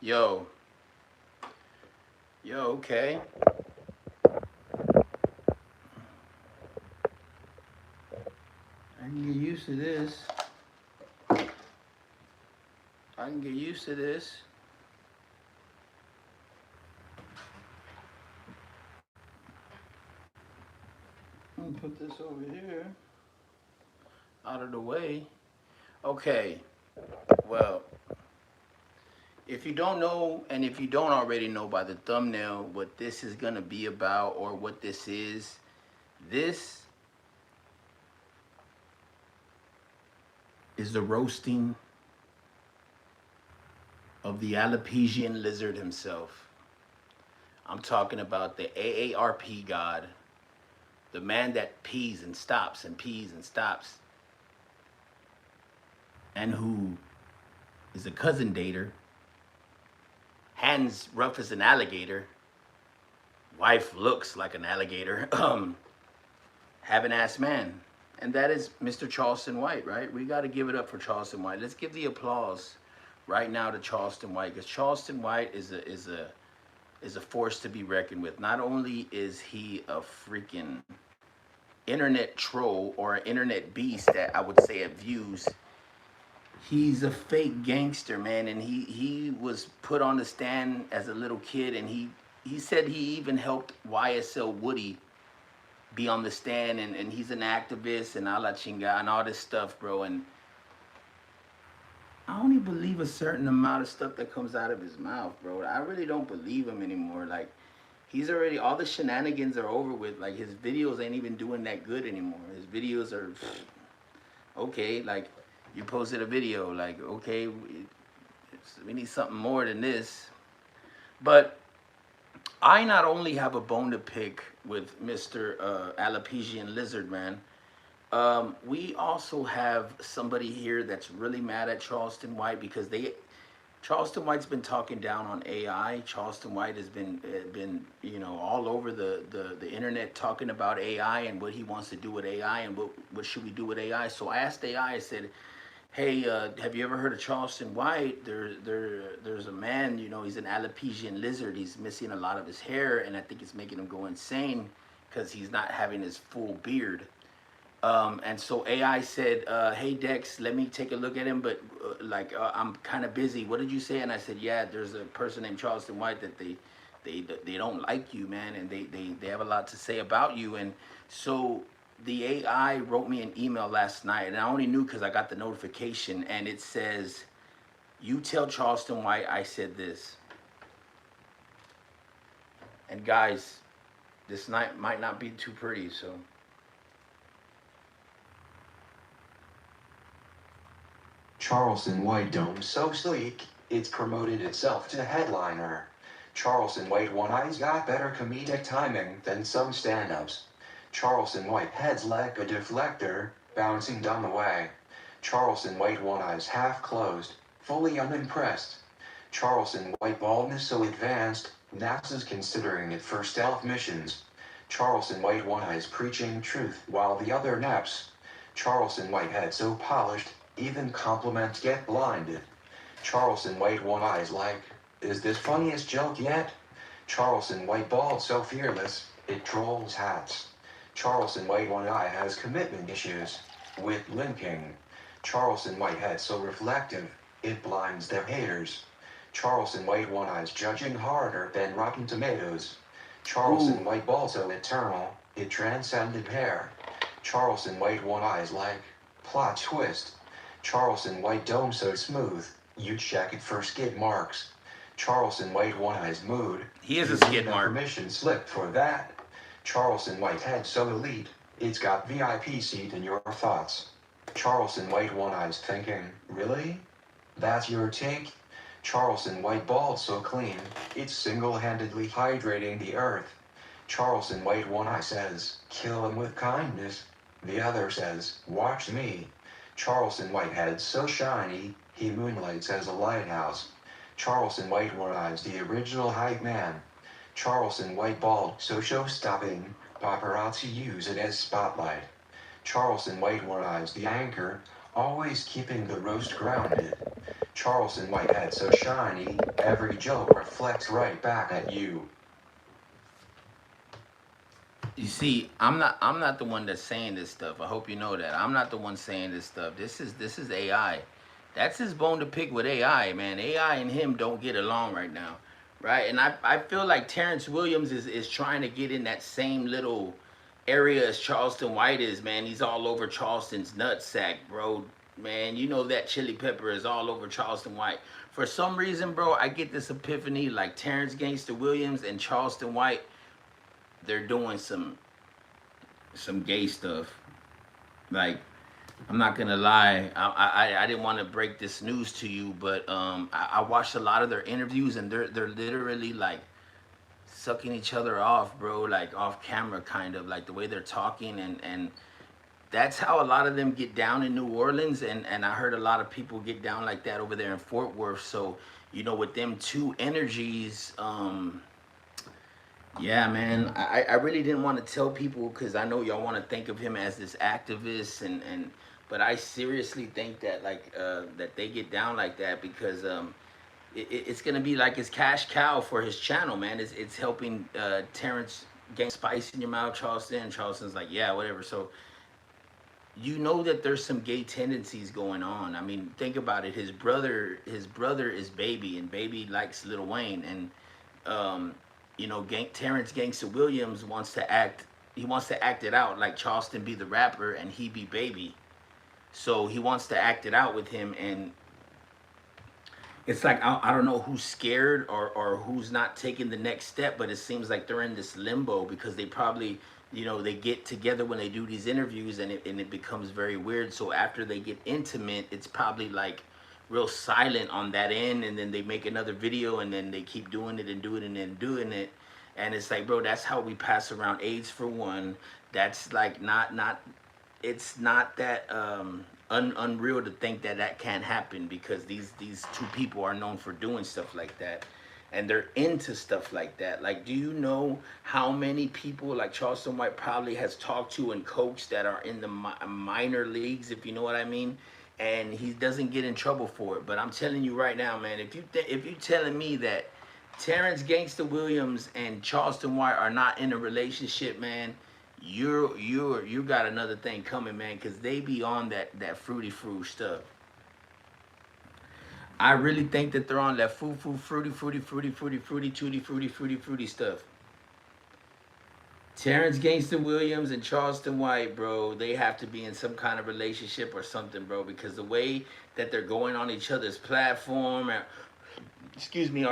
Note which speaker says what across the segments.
Speaker 1: Yo, okay. I can get used to this. I can get used to this. Let me put this over here, out of the way. Okay, well, if you don't know, and if you don't already know by the thumbnail what this is gonna be about or what this is the roasting of the Alapesian lizard himself. I'm talking about the AARP god, the man that pees and stops and pees and stops, and who is a cousin dater, hands rough as an alligator, wife looks like an alligator, have an ass man. And that is Mr. Charleston White, right? We got to give it up for Charleston White. Let's give the applause right now to Charleston White, because Charleston White is a force to be reckoned with. Not only is he a freaking internet troll or an internet beast that I would say at views, he's a fake gangster, man. And he was put on the stand as a little kid, and he said he even helped YSL Woody be on the stand, and he's an activist and a la chinga and all this stuff, bro. And I only believe a certain amount of stuff that comes out of his mouth, bro. I really don't believe him anymore. Like, he's already, all the shenanigans are over with. Like, his videos ain't even doing that good anymore. His videos are, okay, like, you posted a video, like, okay, we need something more than this. But I not only have a bone to pick with Mr. Alapesian Lizard Man, we also have somebody here that's really mad at Charleston White because Charleston White's been talking down on AI. Charleston White has been all over the internet talking about AI and what he wants to do with AI and what should we do with AI. So I asked AI, I said, hey, have you ever heard of Charleston White? There's a man, he's an Alapesian lizard. He's missing a lot of his hair, and I think it's making him go insane because he's not having his full beard. And so AI said, hey, Dex, let me take a look at him, but I'm kind of busy. What did you say? And I said, yeah, there's a person named Charleston White that they don't like you, man, and they have a lot to say about you. And so the AI wrote me an email last night, and I only knew because I got the notification, and it says, you tell Charleston White I said this. And guys, this night might not be too pretty, so.
Speaker 2: Charleston White dome so sleek, it's promoted itself to headliner. Charleston White One Eye's got better comedic timing than some stand-ups. Charleston White heads like a deflector, bouncing down the way. Charleston White One Eye's half closed, fully unimpressed. Charleston White baldness so advanced, NASA's considering it for stealth missions. Charleston White One Eye's preaching truth while the other naps. Charleston White head so polished, even compliments get blinded. Charleston White One Eye's like, is this funniest joke yet? Charleston White bald so fearless, it trolls hats. Charleston White One Eye has commitment issues with linking. Charleston White head so reflective, it blinds their haters. Charleston White One Eye's judging harder than Rotten Tomatoes. Charleston White bald so eternal, it transcended hair. Charleston White One Eye's like, plot twist. Charleston White dome so smooth, you check it for skid marks. Charleston White One Eye's mood,
Speaker 1: He is a skid mark.
Speaker 2: Permission slip for that. Charleston White head so elite, it's got VIP seat in your thoughts. Charleston White One Eye's thinking, really? That's your take? Charleston White bald so clean, it's single-handedly hydrating the earth. Charleston White One Eye says, kill him with kindness. The other says, watch me. Charleston White head so shiny, he moonlights as a lighthouse. Charleston White One Eye's the original hype man. Charleston White bald so show-stopping, paparazzi use it as spotlight. Charleston White One Eye's the anchor, always keeping the roast grounded. Charleston White head so shiny, every joke reflects right back at you.
Speaker 1: You see, I'm not the one that's saying this stuff. I hope you know that. I'm not the one saying this stuff. This is AI. That's his bone to pick with AI, man. AI and him don't get along right now. Right? And I feel like Terrence Williams is trying to get in that same little area as Charleston White is, man. He's all over Charleston's nutsack, bro. Man, you know that chili pepper is all over Charleston White. For some reason, bro, I get this epiphany like Terrence Gangster Williams and Charleston White, they're doing some gay stuff. Like, I'm not gonna lie, I didn't want to break this news to you, but I watched a lot of their interviews, and they're literally like sucking each other off, bro, like off camera, kind of like the way they're talking, and that's how a lot of them get down in New Orleans, and I heard a lot of people get down like that over there in Fort Worth. So with them two energies, yeah, man. I really didn't want to tell people because I know y'all want to think of him as this activist, and but I seriously think that that they get down like that because it's gonna be like his cash cow for his channel, man. It's helping Terrence gain spice in your mouth, Charleston. And Charleston's like, yeah, whatever. So you know that there's some gay tendencies going on. I mean, think about it. His brother is Baby, and Baby likes Lil Wayne, and Terrence Gangsta Williams wants to act. He wants to act it out like Charleston be the rapper and he be Baby. So he wants to act it out with him, and it's like I don't know who's scared or who's not taking the next step, but it seems like they're in this limbo because they probably, they get together when they do these interviews, and it becomes very weird. So after they get intimate, it's probably like real silent on that end, and then they make another video, and then they keep doing it and doing it and doing it. And it's like, bro, that's how we pass around AIDS, for one. That's like not it's not that unreal to think that that can't happen, because these two people are known for doing stuff like that, and they're into stuff like that. Like, do you know how many people like Charleston White probably has talked to and coached that are in the minor leagues, if you know what I mean? And he doesn't get in trouble for it. But I'm telling you right now, man, if you telling me that Terrence Gangsta Williams and Charleston White are not in a relationship, man, you got another thing coming, man, because they be on that fruity fruit stuff. I really think that they're on that fruity tutti fruity stuff. Terrence Gangsta Williams and Charleston White, bro, they have to be in some kind of relationship or something, bro, because the way that they're going on each other's platform, or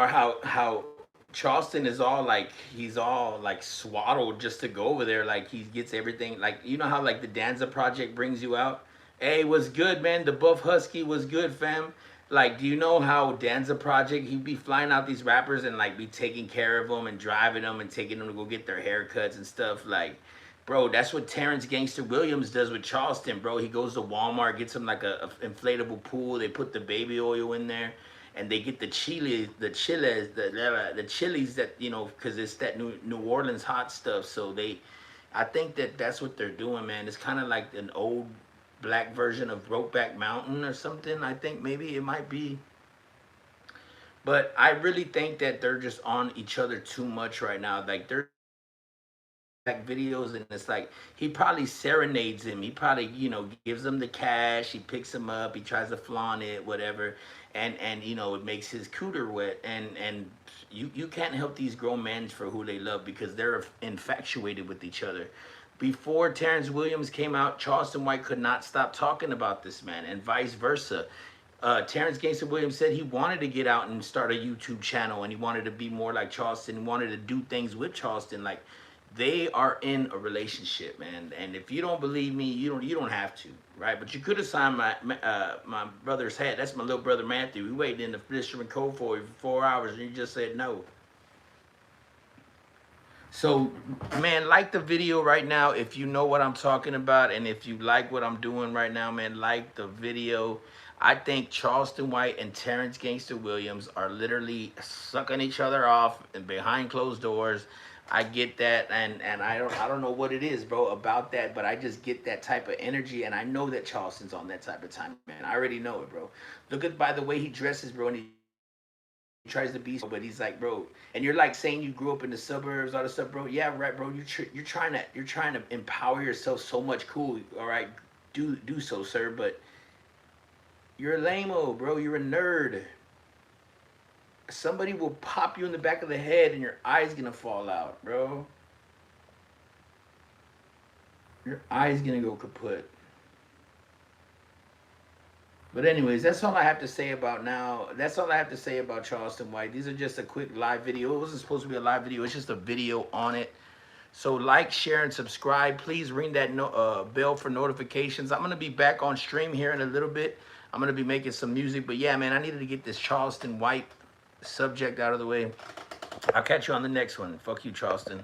Speaker 1: how Charleston is all like, he's all like swaddled just to go over there, like he gets everything, like, you know how like the Danza Project brings you out. Hey, what's good, man? The Buff Husky was good, fam. Like, do you know how Danza Project, he'd be flying out these rappers and like be taking care of them and driving them and taking them to go get their haircuts and stuff? Like, bro, that's what Terrence Gangster Williams does with Charleston, bro. He goes to Walmart, gets him like a inflatable pool. They put the baby oil in there, and they get the chilies that, because it's that New Orleans hot stuff. So I think that that's what they're doing, man. It's kind of like an old black version of Brokeback Mountain or something. I think maybe it might be. But I really think that they're just on each other too much right now. Like, they're back videos, and it's like he probably serenades him. He probably, gives him the cash. He picks him up. He tries to flaunt it, whatever, and it makes his cooter wet. And you can't help these grown men for who they love, because they're infatuated with each other. Before Terrence Williams came out, Charleston White could not stop talking about this man, and vice versa. Terrence Gangster Williams said he wanted to get out and start a YouTube channel, and he wanted to be more like Charleston. He wanted to do things with Charleston. Like, they are in a relationship, man. And if you don't believe me, you don't have to, right? But you could have signed my brother's hat. That's my little brother Matthew. We waited in the Fisherman Cove for 4 hours, and you just said no. So, man, like the video right now if you know what I'm talking about, and if you like what I'm doing right now, man, like the video. I think Charleston White and Terrence Gangster Williams are literally sucking each other off and behind closed doors. I get that, and I don't know what it is, bro, about that, but I just get that type of energy, and I know that Charleston's on that type of time, man. I already know it, bro. Look at by the way he dresses, bro, and he tries to be, but he's like, bro, and you're like saying you grew up in the suburbs, all this stuff, bro. Yeah, right, bro. You're trying to empower yourself so much, cool. All right, do so, sir. But you're a lame-o, bro. You're a nerd. Somebody will pop you in the back of the head, and your eye's gonna fall out, bro. Your eye's gonna go kaput. But anyways, that's all I have to say about now. That's all I have to say about Charleston White. These are just a quick live video. It wasn't supposed to be a live video. It's just a video on it. So like, share, and subscribe. Please ring that bell for notifications. I'm going to be back on stream here in a little bit. I'm going to be making some music. But yeah, man, I needed to get this Charleston White subject out of the way. I'll catch you on the next one. Fuck you, Charleston.